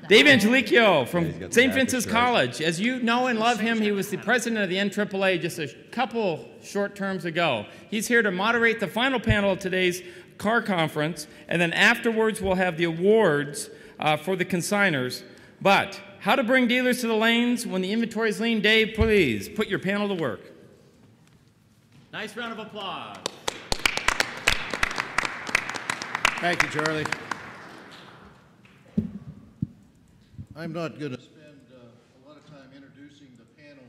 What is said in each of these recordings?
Dave Angelicchio from St. Vincent's College. As you know and love him, he was the president of the NAAA just a couple short terms ago. He's here to moderate the final panel of today's CAR conference, and then afterwards we'll have the awards for the consigners. But how to bring dealers to the lanes when the inventory is lean? Dave, please put your panel to work. Nice round of applause. Thank you, Charlie. I'm not going to spend a lot of time introducing the panel.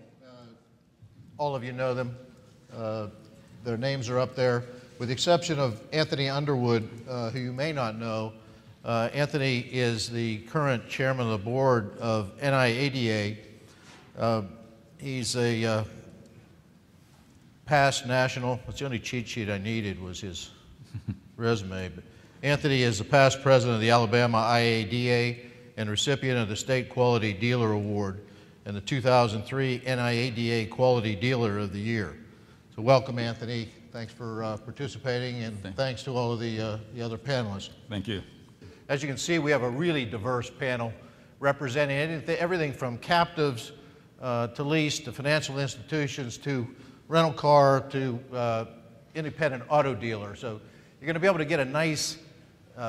All of you know them. Their names are up there. With the exception of Anthony Underwood, who you may not know, Anthony is the current chairman of the board of NIADA. He's a past national. That's the only cheat sheet I needed was his resume. But Anthony is the past president of the Alabama IADA and recipient of the State Quality Dealer Award and the 2003 NIADA Quality Dealer of the Year. So welcome, Anthony. Thanks for participating, and thanks to all of the other panelists. Thank you. As you can see, we have a really diverse panel representing everything from captives to lease to financial institutions to rental car to independent auto dealers. So you're going to be able to get a nice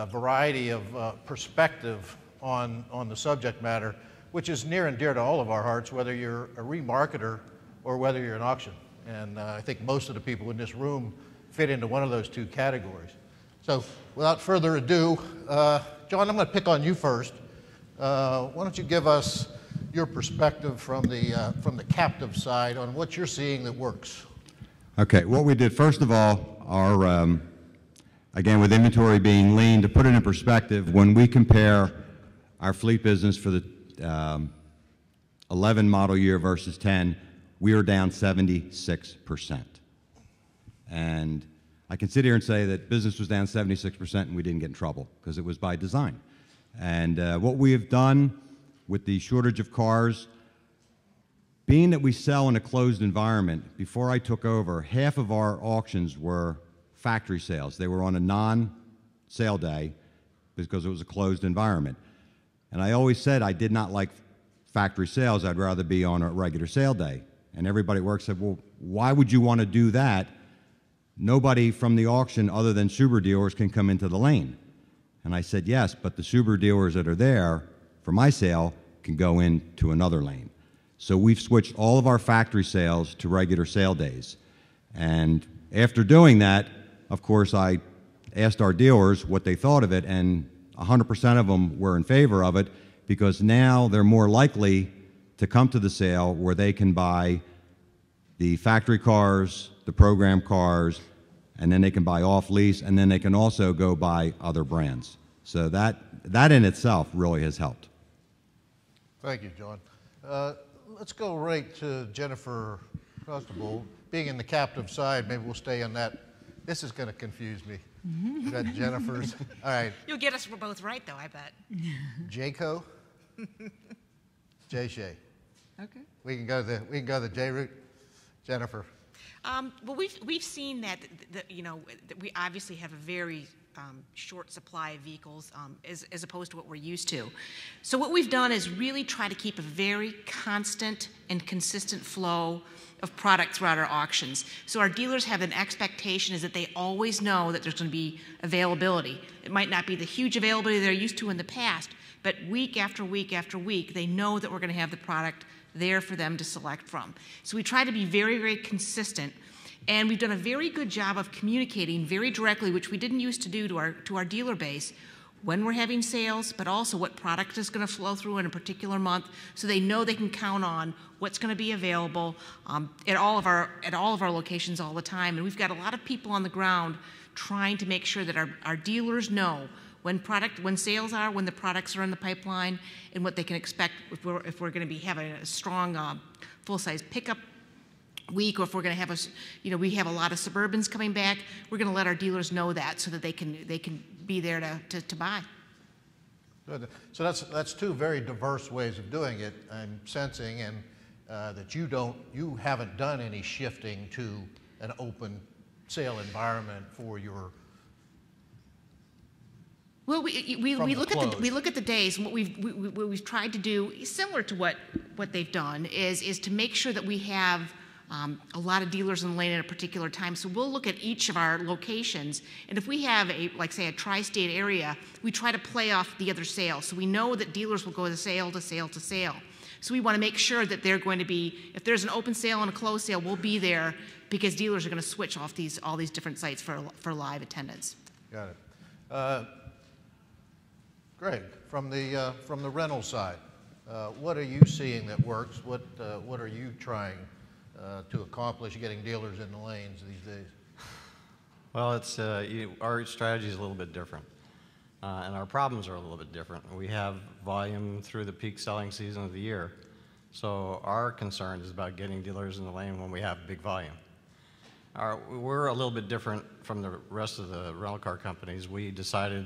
variety of perspective on the subject matter, which is near and dear to all of our hearts, whether you're a remarketer or whether you're an auction. And I think most of the people in this room fit into one of those two categories. So without further ado, John, I'm going to pick on you first. Why don't you give us your perspective from the captive side on what you're seeing that works? Okay, what we did, first of all, our, again, with inventory being lean, to put it in perspective, when we compare our fleet business for the 11 model year versus 10, we are down 76%. And I can sit here and say that business was down 76% and we didn't get in trouble because it was by design. And what we have done with the shortage of cars, being that we sell in a closed environment, before I took over, half of our auctions were factory sales. They were on a non-sale day because it was a closed environment. And I always said I did not like factory sales. I'd rather be on a regular sale day. And everybody at work said, well, why would you want to do that? Nobody from the auction other than Subaru dealers can come into the lane. And I said, yes, but the Subaru dealers that are there for my sale can go into another lane. So we've switched all of our factory sales to regular sale days. And after doing that, of course, I asked our dealers what they thought of it, and 100% of them were in favor of it because now they're more likely to come to the sale where they can buy the factory cars, the program cars, and then they can buy off lease, and then they can also go buy other brands. So that in itself really has helped. Thank you, John. Let's go right to Jennifer Costabile. Being in the captive side, maybe we'll stay on that. This is going to confuse me. Is that Jennifer's? All right. You'll get us both right, though, I bet. Jayco? Jay-Shay. Okay. We can go the J route. Jennifer. Well, we've seen that that we obviously have a very short supply of vehicles as opposed to what we're used to. So what we've done is really try to keep a very constant and consistent flow of product throughout our auctions. So our dealers have an expectation is that they always know that there's going to be availability. It might not be the huge availability they're used to in the past, but week after week after week, they know that we're going to have the product there for them to select from. So we try to be very, very consistent, and we've done a very good job of communicating very directly, which we didn't used to do to our dealer base, when we're having sales, but also what product is going to flow through in a particular month, so they know they can count on what's going to be available at all of our locations all the time. And we've got a lot of people on the ground trying to make sure that our dealers know when sales are, when the products are in the pipeline, and what they can expect if we're going to be having a strong full-size pickup week, or if we're going to have we have a lot of Suburbans coming back. We're going to let our dealers know that so that they can be there to buy. Good. So that's two very diverse ways of doing it. I'm sensing, and that you haven't done any shifting to an open sale environment for your Well, we look at the days, and what we've tried to do, similar to what they've done, is to make sure that we have a lot of dealers in the lane at a particular time. So we'll look at each of our locations, and if we have like say a tri-state area, we try to play off the other sales. So we know that dealers will go to sale to sale to sale. So we want to make sure that they're going to be, if there's an open sale and a closed sale, we'll be there because dealers are going to switch off all these different sites for live attendance. Got it. Greg, from the rental side, what are you seeing that works? What are you trying to accomplish getting dealers in the lanes these days? Well, it's our strategy is a little bit different, and our problems are a little bit different. We have volume through the peak selling season of the year, so our concern is about getting dealers in the lane when we have big volume. We're a little bit different from the rest of the rental car companies. We decided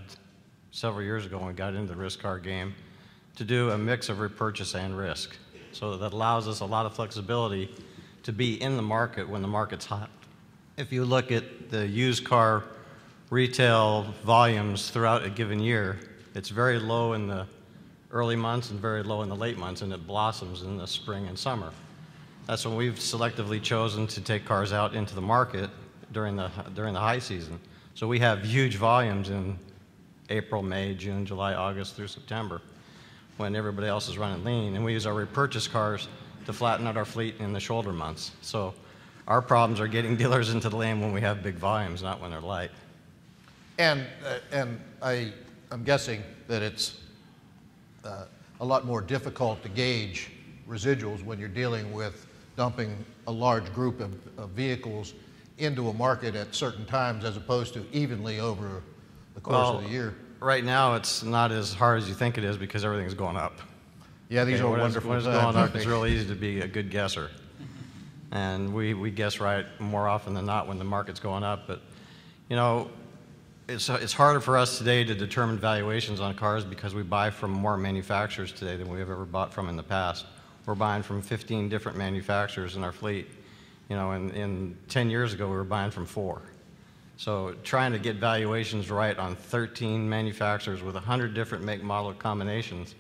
several years ago when we got into the risk car game to do a mix of repurchase and risk. So that allows us a lot of flexibility to be in the market when the market's hot. If you look at the used car retail volumes throughout a given year, it's very low in the early months and very low in the late months, and it blossoms in the spring and summer. That's when we've selectively chosen to take cars out into the market during the high season. So we have huge volumes in April, May, June, July, August through September when everybody else is running lean, and we use our repurchase cars to flatten out our fleet in the shoulder months. So our problems are getting dealers into the lane when we have big volumes, not when they're light. And I'm guessing that it's a lot more difficult to gauge residuals when you're dealing with dumping a large group of vehicles into a market at certain times as opposed to evenly over the course of the year. Right now it's not as hard as you think it is because everything's going up. Yeah, these are wonderful times. When it's going up, it's real easy to be a good guesser. And we guess right more often than not when the market's going up. But, you know, it's harder for us today to determine valuations on cars because we buy from more manufacturers today than we've ever bought from in the past. We're buying from 15 different manufacturers in our fleet. You know, in 10 years ago, we were buying from 4. So trying to get valuations right on 13 manufacturers with 100 different make model combinations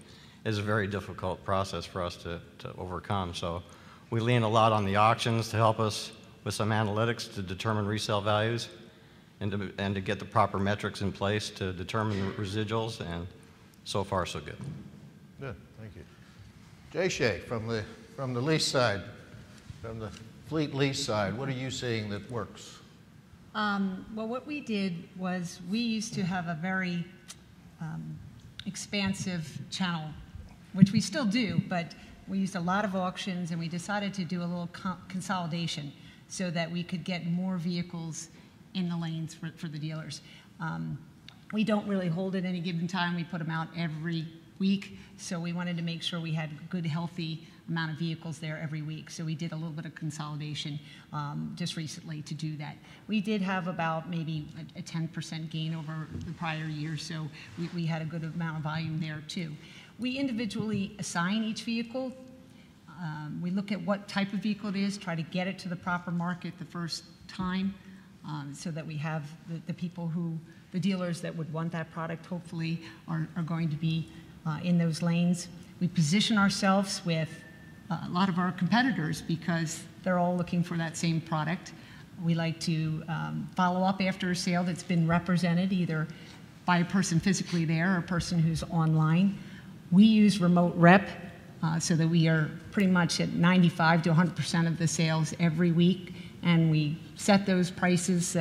is a very difficult process for us to overcome. So we lean a lot on the auctions to help us with some analytics to determine resale values and to get the proper metrics in place to determine the residuals, and so far so good. Good, thank you. Jay Shea, from the lease side, from the fleet lease side, what are you seeing that works? Well, what we did was we used to have a very expansive channel, which we still do, but we used a lot of auctions, and we decided to do a little consolidation so that we could get more vehicles in the lanes for the dealers. We don't really hold at any given time. We put them out every week, so we wanted to make sure we had a good, healthy amount of vehicles there every week. So we did a little bit of consolidation just recently to do that. We did have about maybe a 10% gain over the prior year, so we had a good amount of volume there too. We individually assign each vehicle. We look at what type of vehicle it is, try to get it to the proper market the first time so that we have the people the dealers that would want that product hopefully are going to be in those lanes. We position ourselves with a lot of our competitors because they're all looking for that same product. We like to follow up after a sale that's been represented either by a person physically there or a person who's online. We use remote rep so that we are pretty much at 95 to 100% of the sales every week, and we set those prices,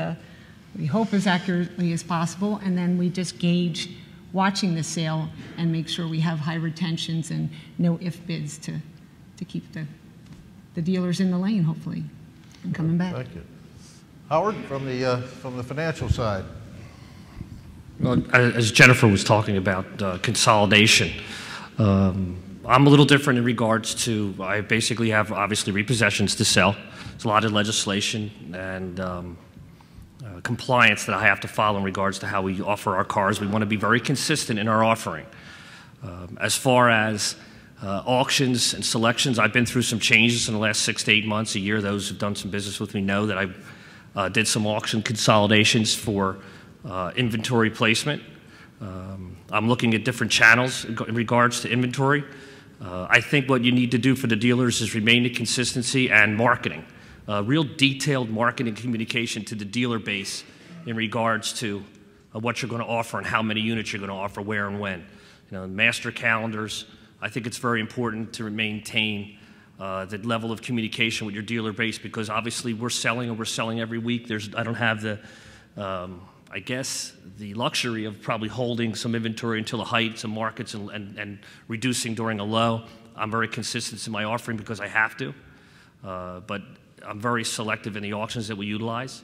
we hope as accurately as possible, and then we just gauge watching the sale and make sure we have high retentions and no if bids to keep the dealers in the lane, hopefully, and coming back. Thank you. Howard, from the financial side. Well, as Jennifer was talking about consolidation, I'm a little different in regards to, I basically have obviously repossessions to sell. There's a lot of legislation and compliance that I have to follow in regards to how we offer our cars. We want to be very consistent in our offering. As far as auctions and selections, I've been through some changes in the last 6 to 8 months, a year. Those who've done some business with me know that I did some auction consolidations for inventory placement. I'm looking at different channels in regards to inventory. I think what you need to do for the dealers is remain the consistency and marketing. Real detailed marketing communication to the dealer base in regards to what you're going to offer and how many units you're going to offer, where and when. You know, master calendars. I think it's very important to maintain the level of communication with your dealer base, because obviously we're selling and we're selling every week. I don't have the, I guess, the luxury of probably holding some inventory until the heights of markets and reducing during a low. I'm very consistent in my offering because I have to, but I'm very selective in the auctions that we utilize.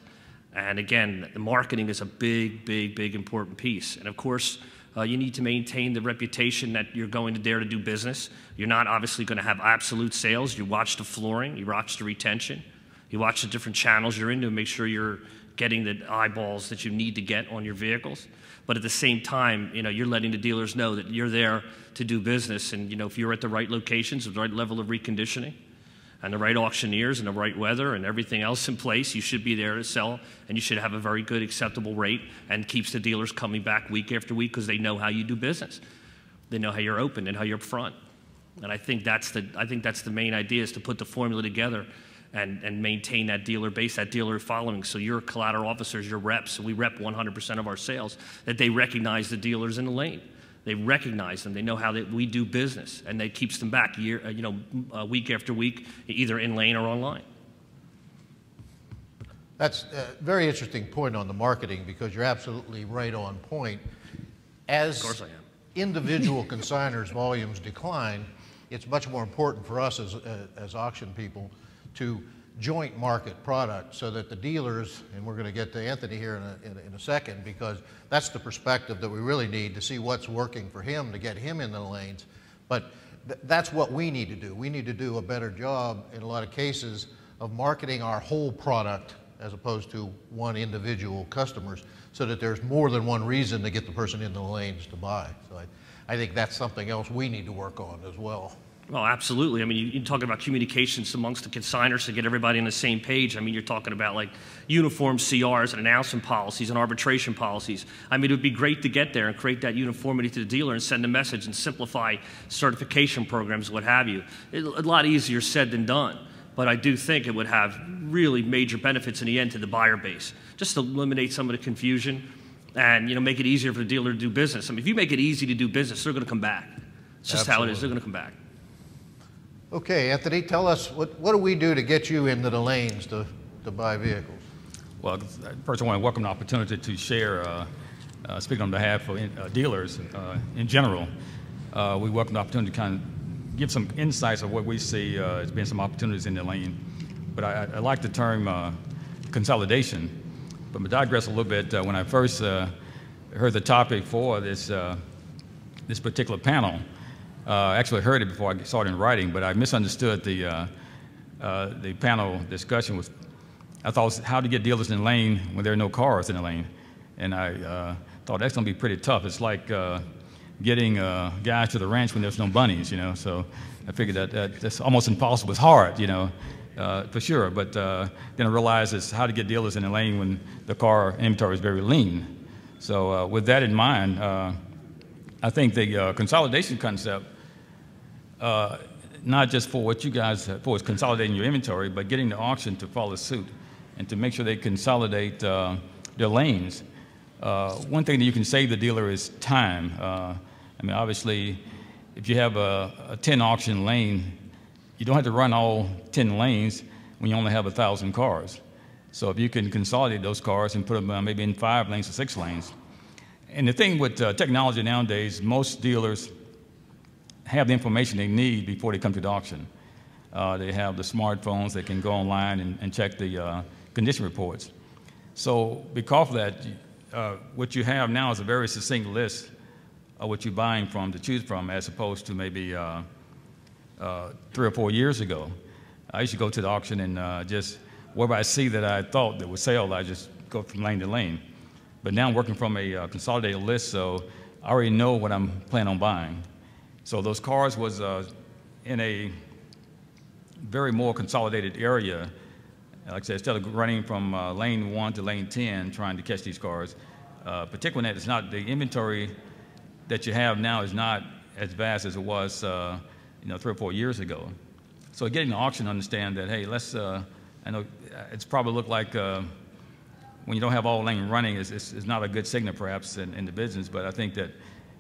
And again, the marketing is a big, big, big important piece. And of course, you need to maintain the reputation that you're going to dare to do business. You're not obviously going to have absolute sales. You watch the flooring, you watch the retention, you watch the different channels you're in to make sure you're getting the eyeballs that you need to get on your vehicles. But at the same time, you know, you're letting the dealers know that you're there to do business. And, you know, if you're at the right locations with the right level of reconditioning and the right auctioneers and the right weather and everything else in place, you should be there to sell, and you should have a very good acceptable rate, and keeps the dealers coming back week after week because they know how you do business. They know how you're open and how you're upfront. And I think that's the main idea, is to put the formula together and maintain that dealer base, that dealer following. So your collateral officers, your reps, so we rep 100% of our sales, that they recognize the dealers in the lane. They recognize them. They know how we do business, and that keeps them back week after week, either in lane or online. That's a very interesting point on the marketing, because you're absolutely right on point. As of course I am. Individual consigners' volumes decline, it's much more important for us as auction people to joint market product, so that the dealers, and we're going to get to Anthony here in a second, because that's the perspective that we really need to see what's working for him to get him in the lanes. But that's what we need to do. We need to do a better job in a lot of cases of marketing our whole product as opposed to one individual customers, so that there's more than one reason to get the person in the lanes to buy. So I think that's something else we need to work on as well. Well, absolutely. I mean, you're talking about communications amongst the consigners to get everybody on the same page. I mean, you're talking about like uniform C.R.s and announcement policies and arbitration policies. I mean, it would be great to get there and create that uniformity to the dealer and send a message and simplify certification programs, what have you. A lot easier said than done. But I do think it would have really major benefits in the end to the buyer base, just to eliminate some of the confusion and, you know, make it easier for the dealer to do business. I mean, if you make it easy to do business, they're going to come back. It's just how it is. They're going to come back. Okay, Anthony, tell us, what do we do to get you into the lanes to buy vehicles? Well, first I want to welcome the opportunity to share, speak on behalf of dealers in general. We welcome the opportunity to kind of give some insights of what we see as being some opportunities in the lane. But I like the term consolidation. But to digress a little bit, when I first heard the topic for this particular panel, I actually heard it before I started writing, but I misunderstood the panel discussion. I thought it was how to get dealers in the lane when there are no cars in the lane. And I thought that's going to be pretty tough. It's like getting guys to the ranch when there's no bunnies, you know. So I figured that's almost impossible. It's hard, you know, for sure. But then I realized it's how to get dealers in the lane when the car inventory is very lean. So with that in mind, I think the consolidation concept, not just for what you guys for is consolidating your inventory, but getting the auction to follow suit and to make sure they consolidate their lanes. One thing that you can save the dealer is time. I mean, obviously, if you have a 10 auction lane, you don't have to run all 10 lanes when you only have 1,000 cars. So if you can consolidate those cars and put them maybe in 5 lanes or 6 lanes. And the thing with technology nowadays, most dealers have the information they need before they come to the auction. They have the smartphones, they can go online and check the condition reports. So because of that, what you have now is a very succinct list of what you're buying from to choose from, as opposed to maybe 3 or 4 years ago. I used to go to the auction and just wherever I see that I thought that would sell, I just go from lane to lane. But now I'm working from a consolidated list, so I already know what I'm planning on buying. So those cars was in a very more consolidated area. Like I said, instead of running from lane 1 to lane 10 trying to catch these cars, particularly that it's not the inventory that you have now is not as vast as it was, 3 or 4 years ago. So getting the auction to understand that, hey, let's, I know it's probably looked like when you don't have all lane running is not a good signal perhaps in the business, but I think that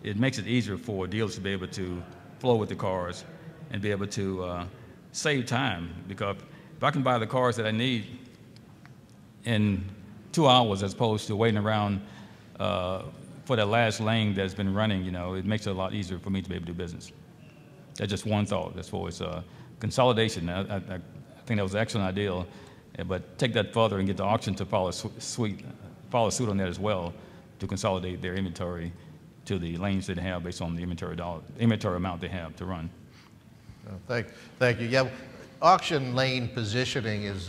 it makes it easier for dealers to be able to flow with the cars and be able to save time, because if I can buy the cars that I need in 2 hours as opposed to waiting around for that last lane that's been running, it makes it a lot easier for me to be able to do business. That's just one thought as far as consolidation. I think that was an excellent idea, but take that further and get the auction to follow suit on that as well, to consolidate their inventory to the lanes they have based on the inventory amount they have to run. Thank you. Yeah, auction lane positioning is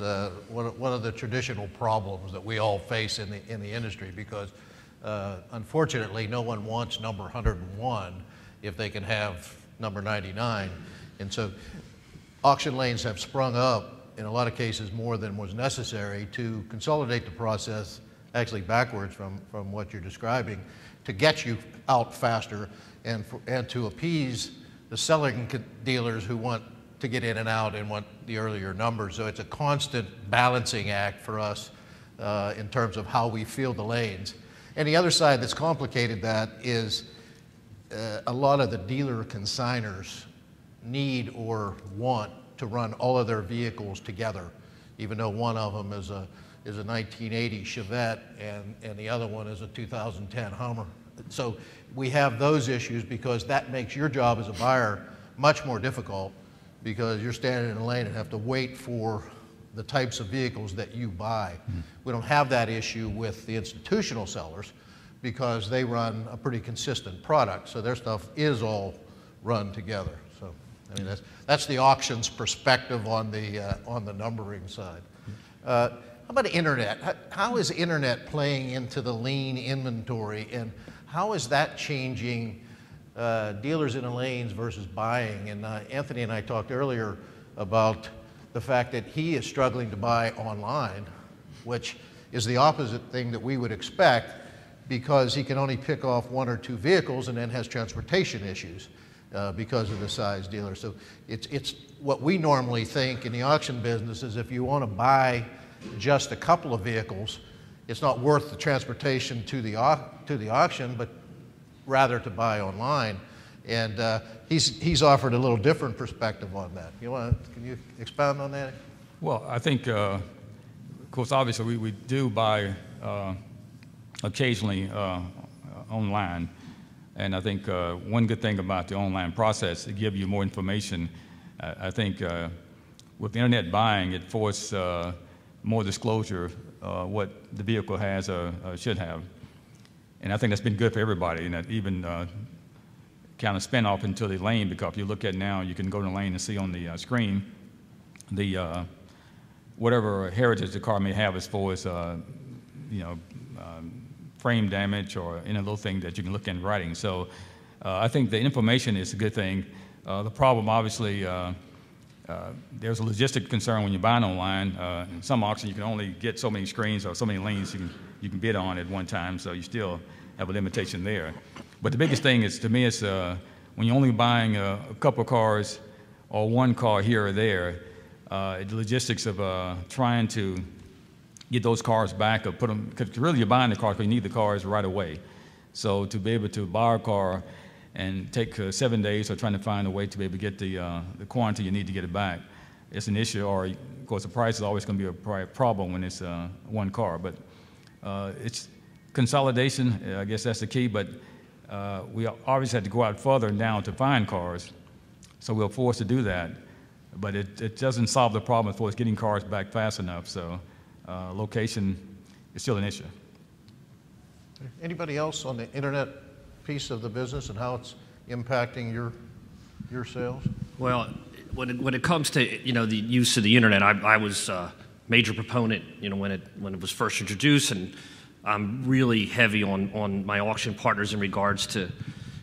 one of the traditional problems that we all face in the industry, because unfortunately no one wants number 101 if they can have number 99, and so auction lanes have sprung up in a lot of cases more than was necessary to consolidate the process, actually backwards from what you're describing, to get you out faster and to appease the selling dealers who want to get in and out and want the earlier numbers. So it's a constant balancing act for us in terms of how we fill the lanes. And the other side that's complicated that is a lot of the dealer consigners need or want to run all of their vehicles together, even though one of them is a 1980 Chevette and the other one is a 2010 Hummer. So we have those issues, because that makes your job as a buyer much more difficult, because you're standing in a lane and have to wait for the types of vehicles that you buy. We don't have that issue with the institutional sellers, because they run a pretty consistent product, so their stuff is all run together. So I mean, that's the auction's perspective on the numbering side. How about the internet? How is internet playing into the lean inventory, and how is that changing dealers in the lanes versus buying? And Anthony and I talked earlier about the fact that he is struggling to buy online, which is the opposite thing that we would expect, because he can only pick off 1 or 2 vehicles and then has transportation issues because of the size dealer. So it's what we normally think in the auction business is, if you want to buy just a couple of vehicles, it's not worth the transportation to the auction, but rather to buy online. And he's offered a little different perspective on that. Can you expound on that? Well, I think, of course, obviously we do buy occasionally online, and I think one good thing about the online process, it gives you more information. I think with internet buying, it forces more disclosure what the vehicle has or should have. And I think that's been good for everybody, and that even kind of spin off into the lane, because if you look at now, you can go to the lane and see on the screen the whatever heritage the car may have as far as frame damage or any little thing that you can look in writing. So I think the information is a good thing. The problem, obviously, there's a logistic concern when you're buying online. In some auctions, you can only get so many screens or so many lanes you can bid on at one time, so you still have a limitation there. But the biggest thing is, to me, is when you're only buying a couple of cars or one car here or there, the logistics of trying to get those cars back or put them, because really you're buying the car because you need the cars right away. So to be able to buy a car and take 7 days or trying to find a way to be able to get the quantity you need to get it back, it's an issue. Or of course the price is always going to be a problem when it's one car. But it's consolidation, I guess that's the key. But we obviously had to go out further and down to find cars, so we're forced to do that. But it doesn't solve the problem as far as getting cars back fast enough. So location is still an issue. Anybody else on the internet piece of the business and how it's impacting your sales? Well, when it comes to the use of the internet, I was a major proponent when it was first introduced, and I'm really heavy on my auction partners in regards to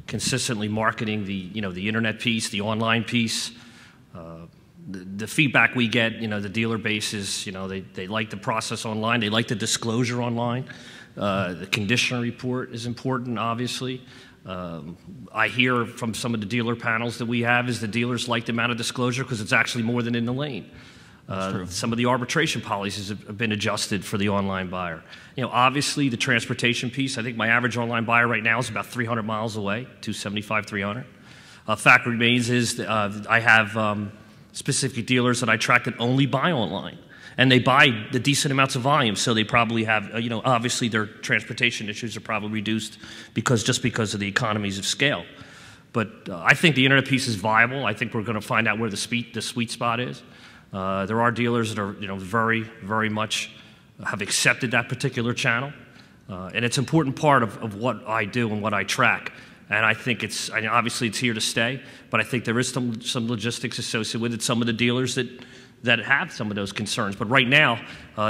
consistently marketing the internet piece, the online piece. The feedback we get, the dealer base is, they like the process online, they like the disclosure online. The condition report is important, obviously. I hear from some of the dealer panels that we have is the dealers like the amount of disclosure because it's actually more than in the lane. Some of the arbitration policies have been adjusted for the online buyer. You know, obviously the transportation piece, I think my average online buyer right now is about 300 miles away, 275, 300. Fact remains is that, I have specific dealers that I track that only buy online. And they buy the decent amounts of volume, so they probably have, you know, obviously their transportation issues are probably reduced just because of the economies of scale. But I think the internet piece is viable. I think we're going to find out where the sweet spot is. There are dealers that are, you know, very, very much have accepted that particular channel. And it's an important part of what I do and what I track. And I think obviously it's here to stay, but I think there is some logistics associated with it. Some of the dealers that have some of those concerns. But right now,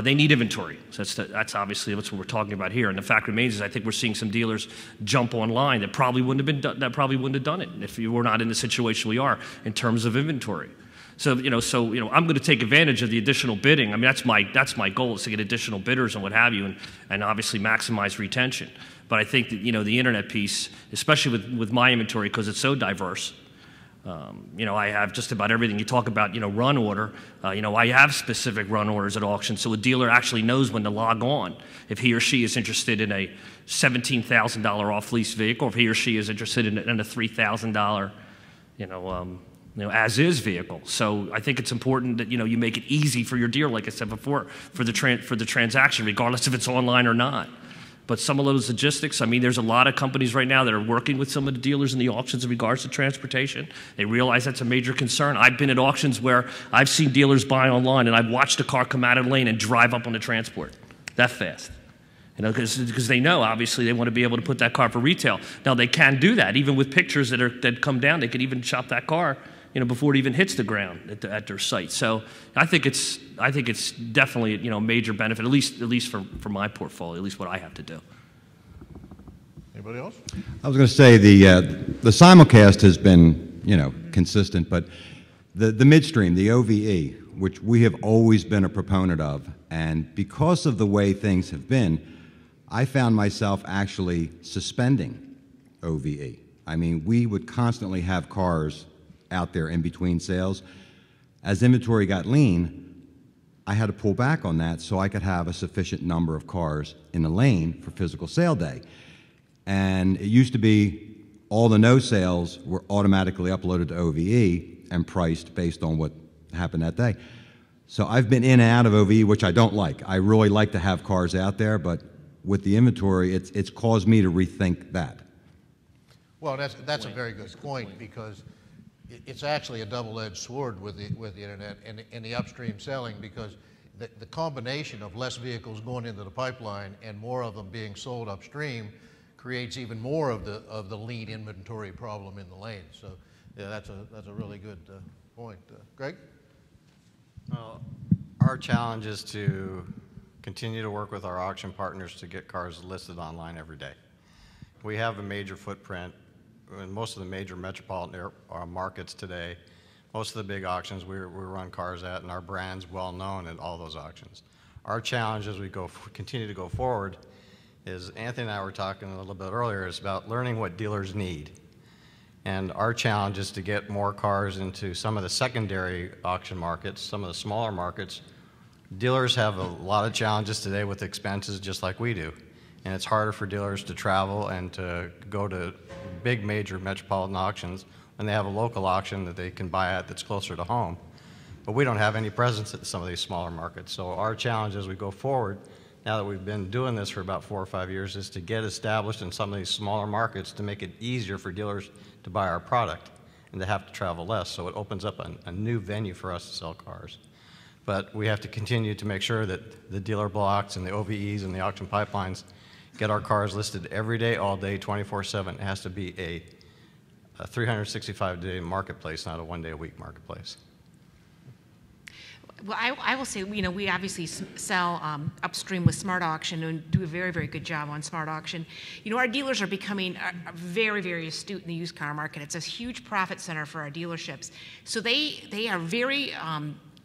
they need inventory. So that's obviously what we're talking about here. And the fact remains is I think we're seeing some dealers jump online that probably wouldn't have done it if you were not in the situation we are in terms of inventory. So I'm going to take advantage of the additional bidding. I mean, that's my goal is to get additional bidders and what have you, and obviously maximize retention. But I think that, you know, the internet piece, especially with my inventory, because it's so diverse. You know, I have just about everything. You talk about, you know, run order. You know, I have specific run orders at auction, so a dealer actually knows when to log on. If he or she is interested in a $17,000 off-lease vehicle, if he or she is interested in a $3,000, you know, as-is vehicle. So I think it's important that, you know, you make it easy for your dealer, like I said before, for the transaction, regardless if it's online or not. But some of those logistics, I mean, there's a lot of companies right now that are working with some of the dealers in the auctions in regards to transportation. They realize that's a major concern. I've been at auctions where I've seen dealers buy online and I've watched a car come out of the lane and drive up on the transport that fast. You know, because they know, obviously, they want to be able to put that car for retail. Now, they can do that, even with pictures that come down. They could even shop that car, you know, before it even hits the ground at their site. So I think it's definitely, you know, a major benefit, at least for my portfolio, at least what I have to do. Anybody else? I was going to say the simulcast has been, you know, consistent, but the midstream, the OVE, which we have always been a proponent of, and because of the way things have been, I found myself actually suspending OVE. I mean, we would constantly have cars out there in between sales. As inventory got lean, I had to pull back on that so I could have a sufficient number of cars in the lane for physical sale day. And it used to be all the no sales were automatically uploaded to OVE and priced based on what happened that day. So I've been in and out of OVE, which I don't like. I really like to have cars out there, but with the inventory, it's caused me to rethink that. Well, that's a very good point, because it's actually a double-edged sword with the internet and the upstream selling, because the combination of less vehicles going into the pipeline and more of them being sold upstream creates even more of the lean inventory problem in the lane. So yeah, that's a really good point. Greg? Well, our challenge is to continue to work with our auction partners to get cars listed online every day. We have a major footprint in most of the major metropolitan markets today. Most of the big auctions we run cars at, and our brand's well known at all those auctions. Our challenge as we continue to go forward is, Anthony and I were talking a little bit earlier, is about learning what dealers need. And our challenge is to get more cars into some of the secondary auction markets, some of the smaller markets. Dealers have a lot of challenges today with expenses, just like we do. And it's harder for dealers to travel and to go to big major metropolitan auctions when they have a local auction that they can buy at that's closer to home. But we don't have any presence at some of these smaller markets. So our challenge as we go forward, now that we've been doing this for about 4 or 5 years, is to get established in some of these smaller markets to make it easier for dealers to buy our product and to have to travel less. So it opens up a new venue for us to sell cars. But we have to continue to make sure that the dealer blocks and the OVEs and the auction pipelines get our cars listed every day, all day, 24/7. It has to be a 365-day marketplace, not a one-day-a-week marketplace. Well, I will say, you know, we obviously sell upstream with Smart Auction and do a very, very good job on Smart Auction. You know, our dealers are becoming very, very astute in the used car market. It's a huge profit center for our dealerships. So they are very,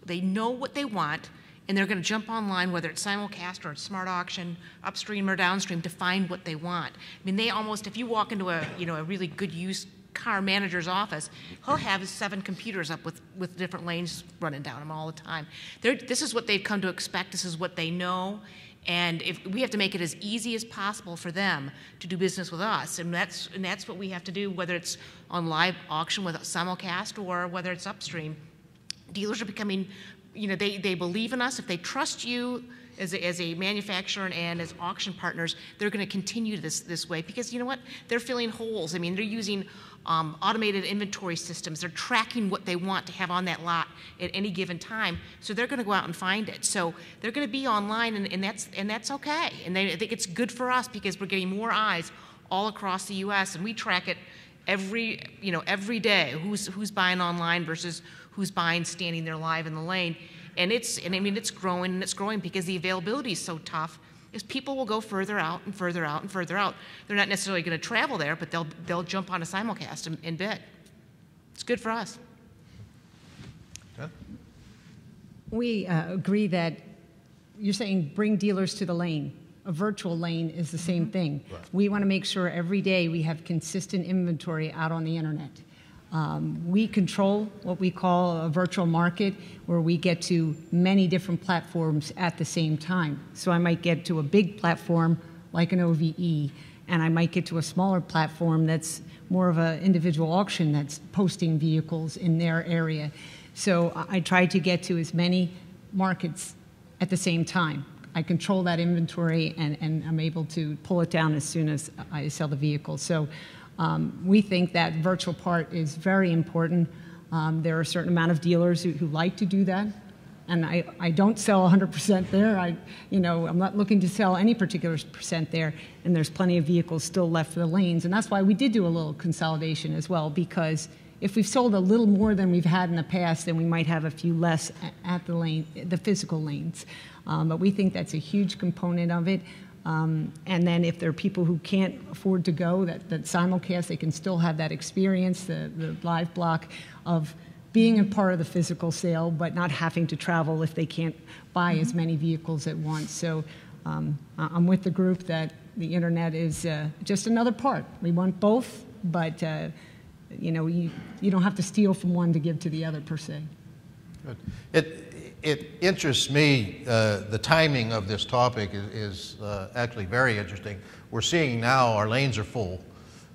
they know what they want, and they're going to jump online, whether it's simulcast or it's smart auction, upstream or downstream, to find what they want. I mean, they almost, if you walk into a really good used car manager's office, he'll have 7 computers up with different lanes running down them all the time. This is what they've come to expect. This is what they know. And if we have to make it as easy as possible for them to do business with us, and that's what we have to do, whether it's on live auction with simulcast or whether it's upstream. Dealers are becoming, they believe in us. If they trust you as a manufacturer and as auction partners, they're going to continue this way, because you know what? They're filling holes. I mean, they're using automated inventory systems. They're tracking what they want to have on that lot at any given time. So they're going to go out and find it. So they're going to be online, and that's okay. And I think it's good for us because we're getting more eyes all across the U.S. and we track it every day. Who's buying online versus who's buying standing there live in the lane. And I mean it's growing because the availability is so tough. Is people will go further out and further out and further out. They're not necessarily going to travel there, but they'll jump on a simulcast and bid. It's good for us. Okay. We agree that you're saying bring dealers to the lane. A virtual lane is the same thing. Right. We want to make sure every day we have consistent inventory out on the internet. We control what we call a virtual market, where we get to many different platforms at the same time. So I might get to a big platform like an OVE, and I might get to a smaller platform that's more of an individual auction that's posting vehicles in their area. So I try to get to as many markets at the same time. I control that inventory, and I'm able to pull it down as soon as I sell the vehicle. So we think that virtual part is very important. There are a certain amount of dealers who like to do that, and I don't sell 100% there. I'm not looking to sell any particular percent there, and there's plenty of vehicles still left for the lanes, and that's why we did do a little consolidation as well, because if we've sold a little more than we've had in the past, then we might have a few less at the physical lanes. But we think that's a huge component of it. And then if there are people who can't afford to go, that simulcast, they can still have that experience, the live block of being a part of the physical sale, but not having to travel if they can't buy as many vehicles at once. So I'm with the group that the internet is just another part. We want both, but you don't have to steal from one to give to the other, per se. Good. It interests me, the timing of this topic is actually very interesting. We're seeing now our lanes are full.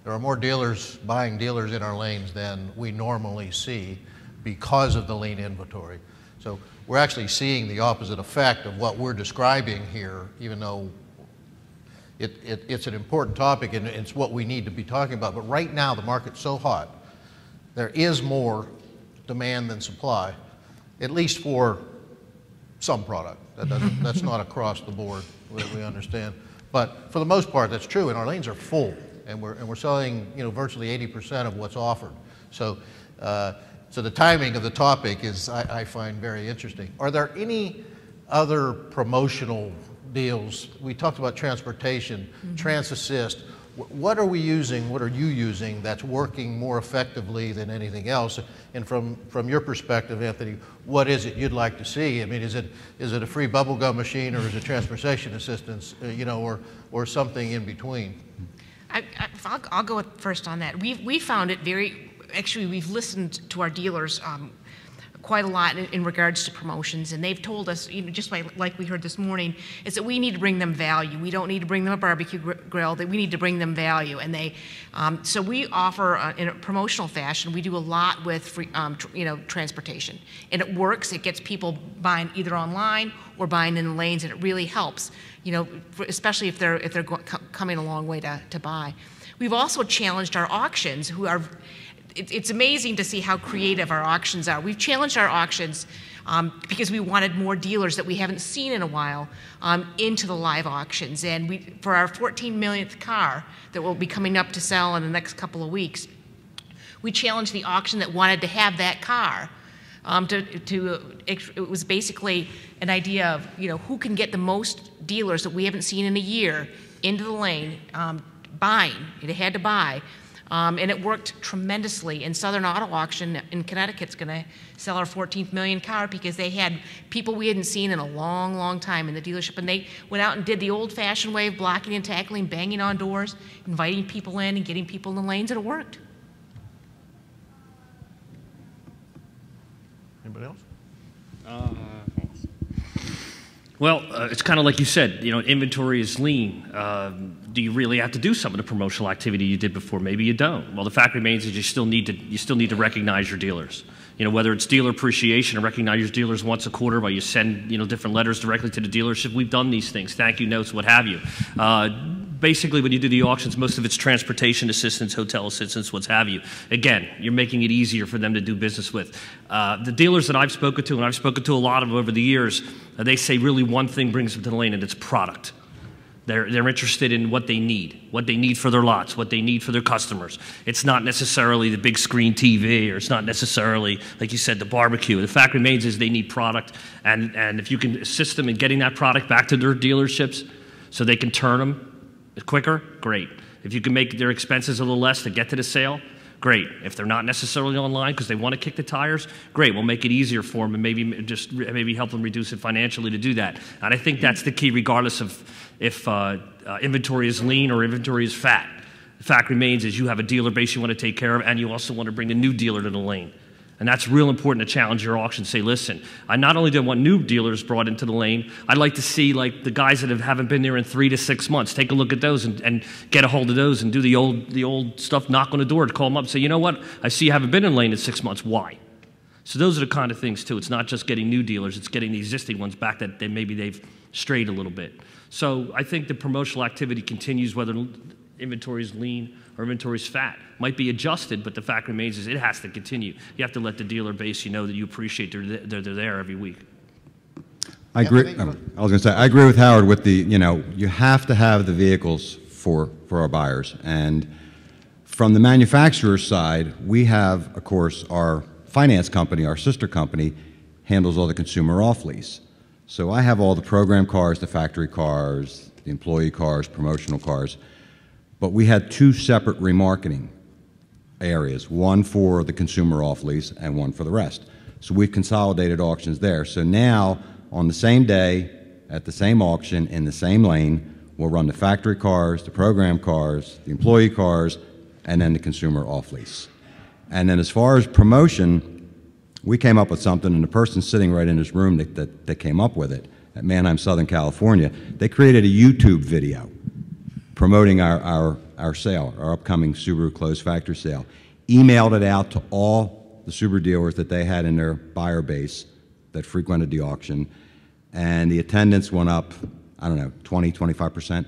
There are more dealers buying dealers in our lanes than we normally see because of the lean inventory. So we're actually seeing the opposite effect of what we're describing here, even though it's an important topic and it's what we need to be talking about. But right now the market's so hot, there is more demand than supply, at least for some product. That's not across the board, we understand. But for the most part, that's true, and our lanes are full, and we're selling virtually 80% of what's offered. So, so the timing of the topic is, I find, very interesting. Are there any other promotional deals? We talked about transportation, Trans Assist. What are we using, what are you using that's working more effectively than anything else? And from your perspective, Anthony, what is it you'd like to see? I mean, is it a free bubblegum machine, or is it transportation assistance, or something in between? I'll go first on that. We found it actually we've listened to our dealers quite a lot in regards to promotions, and they've told us, just like we heard this morning, is that we need to bring them value. We don't need to bring them a barbecue grill. That we need to bring them value, and so we offer in a promotional fashion. We do a lot with free, transportation, and it works. It gets people buying either online or buying in the lanes, and it really helps. Especially if they're coming a long way to buy. We've also challenged our auctions, who are. It's amazing to see how creative our auctions are. We've challenged our auctions because we wanted more dealers that we haven't seen in a while into the live auctions. And for our 14 millionth car that will be coming up to sell in the next couple of weeks, we challenged the auction that wanted to have that car. It was basically an idea of who can get the most dealers that we haven't seen in a year into the lane buying. It had to buy. And it worked tremendously. And Southern Auto Auction in Connecticut's going to sell our 14th million car because they had people we hadn't seen in a long, long time in the dealership. And they went out and did the old-fashioned way of blocking and tackling, banging on doors, inviting people in and getting people in the lanes, and it worked. Anybody else? Well, it's kind of like you said, you know, inventory is lean. Do you really have to do some of the promotional activity you did before? Maybe you don't. Well, the fact remains is you still need to recognize your dealers. You know, whether it's dealer appreciation or recognize your dealers once a quarter, while you send, you know, different letters directly to the dealership. We've done these things, thank you notes, what have you. Basically, when you do the auctions, most of it's transportation assistance, hotel assistance, what have you. Again, you're making it easier for them to do business with. The dealers that I've spoken to, and I've spoken to a lot of them over the years, they say really one thing brings them to the lane, and it's product. They're interested in what they need for their lots, what they need for their customers. It's not necessarily the big screen TV, or it's not necessarily, like you said, the barbecue. The fact remains is they need product, and if you can assist them in getting that product back to their dealerships so they can turn them quicker, great. If you can make their expenses a little less to get to the sale, great. If they're not necessarily online because they want to kick the tires, great. We'll make it easier for them and maybe help them reduce it financially to do that. And I think that's the key, regardless of if inventory is lean or inventory is fat. The fact remains is you have a dealer base you want to take care of, and you also want to bring a new dealer to the lane. And that's real important to challenge your auction. Say, listen, I not only do want new dealers brought into the lane, I'd like to see like the guys that haven't been there in 3 to 6 months. Take a look at those and get a hold of those and do the old stuff, knock on the door, to call them up and say, you know what, I see you haven't been in the lane in 6 months. Why? So those are the kind of things too. It's not just getting new dealers, it's getting the existing ones back that maybe they've strayed a little bit. So I think the promotional activity continues, whether inventory is lean or inventory is fat. Might be adjusted, but the fact remains is it has to continue. You have to let the dealer base you know that you appreciate they're there every week. I agree. I was going to say, I agree with Howard with the, you know, you have to have the vehicles for our buyers. And from the manufacturer's side, we have, of course, our finance company, our sister company, handles all the consumer off-lease. So I have all the program cars, the factory cars, the employee cars, promotional cars. But we had 2 separate remarketing areas, one for the consumer off-lease and one for the rest. So we've consolidated auctions there. So now, on the same day, at the same auction, in the same lane, we'll run the factory cars, the program cars, the employee cars, and then the consumer off-lease. And then as far as promotion, we came up with something, and the person sitting right in this room that came up with it, at Manheim, Southern California, they created a YouTube video promoting our sale, our upcoming Subaru closed factory sale. Emailed it out to all the Subaru dealers that they had in their buyer base that frequented the auction, and the attendance went up, I don't know, 20, 25%.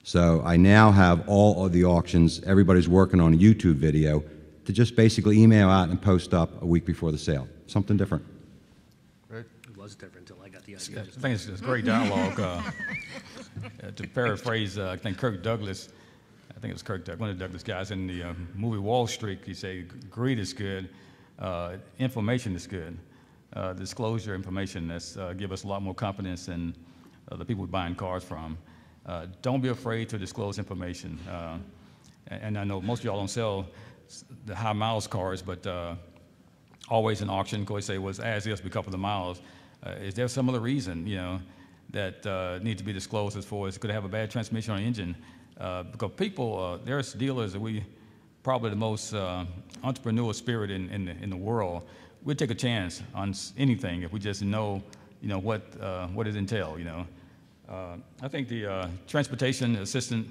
So I now have all of the auctions, everybody's working on a YouTube video to just basically email out and post up a week before the sale. Something different. Great. It was different until I got the idea. I think it's great dialogue. To paraphrase, I think Kirk Douglas, I think it was Kirk Douglas, one of the Douglas guys in the movie Wall Street, he said, greed is good, information is good. Disclosure information that's give us a lot more confidence in the people we're buying cars from. Don't be afraid to disclose information. And I know most of y'all don't sell the high miles cars, but always in auction, of course, say was as if because of the miles. Is there some other reason, you know, that need to be disclosed as far as could have a bad transmission or engine? Because people, there's dealers that we probably the most entrepreneurial spirit in the world. We'd take a chance on anything if we just know, you know, what it entails. You know, I think the transportation assistant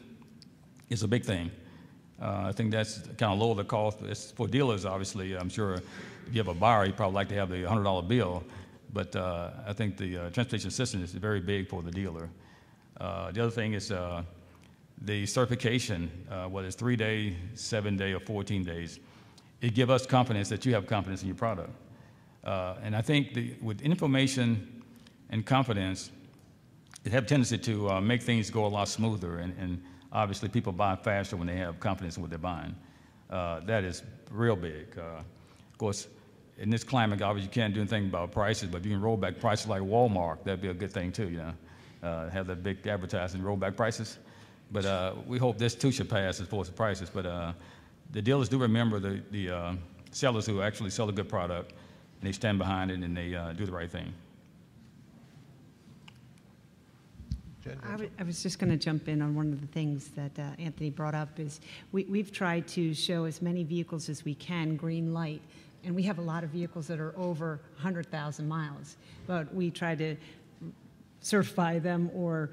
is a big thing. I think that's kind of lower the cost. It's for dealers, obviously. I'm sure if you have a buyer, you'd probably like to have the $100 bill. But I think the transportation assistant is very big for the dealer. The other thing is the certification, whether it's 3-day, 7-day, or 14 days. It gives us confidence that you have confidence in your product. And I think with information and confidence, it have a tendency to make things go a lot smoother. And obviously, people buy faster when they have confidence in what they're buying. That is real big. Of course, in this climate, obviously, you can't do anything about prices, but if you can roll back prices like Walmart, that'd be a good thing, too, you know, have that big advertising, roll back prices. But we hope this, too, should pass as far as the prices. But the dealers do remember the sellers who actually sell a good product, and they stand behind it and they do the right thing. I was just going to jump in on one of the things that Anthony brought up is we've tried to show as many vehicles as we can green light, and we have a lot of vehicles that are over 100,000 miles, but we try to certify them or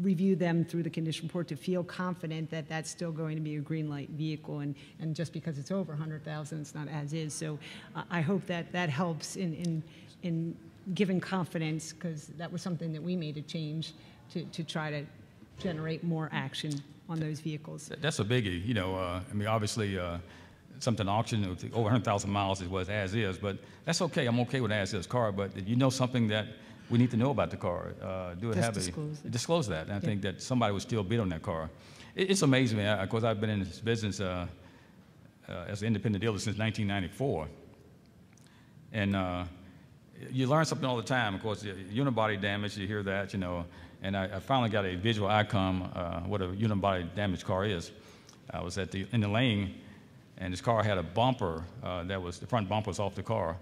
review them through the condition report to feel confident that that's still going to be a green light vehicle, and just because it's over 100,000, it's not as is. So I hope that that helps in giving confidence, because that was something that we made a change to try to generate more action on those vehicles. That's a biggie. You know, I mean, obviously, something auction over 100,000 miles was as is, but that's okay. I'm okay with as is car, but you know something that we need to know about the car. Disclose that. And I think that somebody would still bid on that car. It's amazing, man. Of course, I've been in this business as an independent dealer since 1994. And you learn something all the time. Of course, unibody damage, you hear that, you know. And I finally got a visual outcome what a unibody damaged car is. I was in the lane, and this car had a bumper the front bumper was off the car,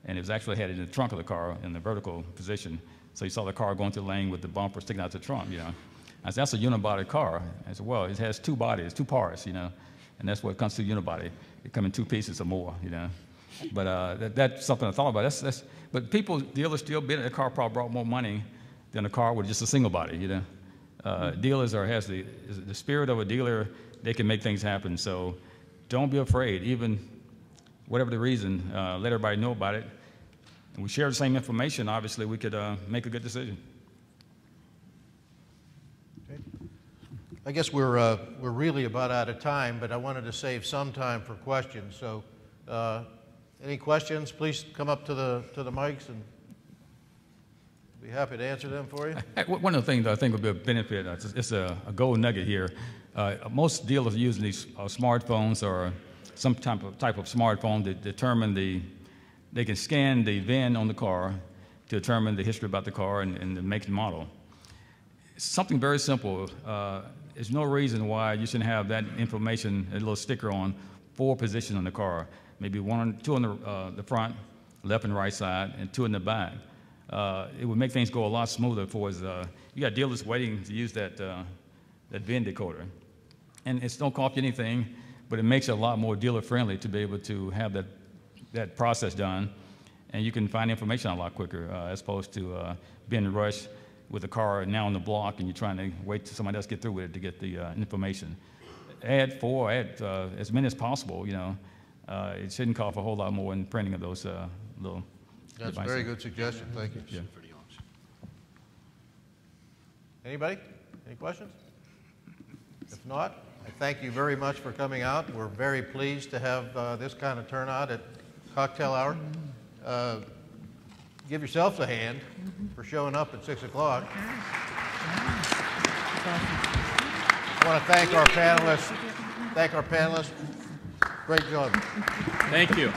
and it was actually had it in the trunk of the car in the vertical position. So you saw the car going through the lane with the bumper sticking out the trunk, you know. I said, that's a unibody car. I said, well, it has two bodies, two parts, you know, and that's what constitutes unibody. It comes in two pieces or more, you know. But that's something I thought about. But dealers still bid. The car probably brought more money than a car with just a single body, you know. Dealers has the spirit of a dealer. They can make things happen. So don't be afraid. Even whatever the reason, let everybody know about it. And we share the same information. Obviously, we could make a good decision. Okay. I guess we're really about out of time, but I wanted to save some time for questions. So, any questions? Please come up to the mics, and be happy to answer them for you. One of the things that I think would be a benefit, it's a gold nugget here. Most dealers are using these smartphones or some type of smartphone to determine they can scan the VIN on the car to determine the history about the car and the make and model. It's something very simple. There's no reason why you shouldn't have that information, a little sticker on 4 positions on the car. Maybe 2 on the front, left and right side, and 2 in the back. It would make things go a lot smoother for us. You got dealers waiting to use that VIN decoder. And it's don't cost you anything, but it makes it a lot more dealer friendly to be able to have that process done. And you can find information a lot quicker as opposed to being rushed with the car now on the block and you're trying to wait till somebody else get through with it to get the information. Add as many as possible, you know. It shouldn't cost a whole lot more in printing of those little That's devices. a very good suggestion. Thank you. Yeah. Anybody? Any questions? If not, I thank you very much for coming out. We're very pleased to have this kind of turnout at cocktail hour. Give yourselves a hand for showing up at 6 o'clock. I want to thank our panelists. Great job. Thank you.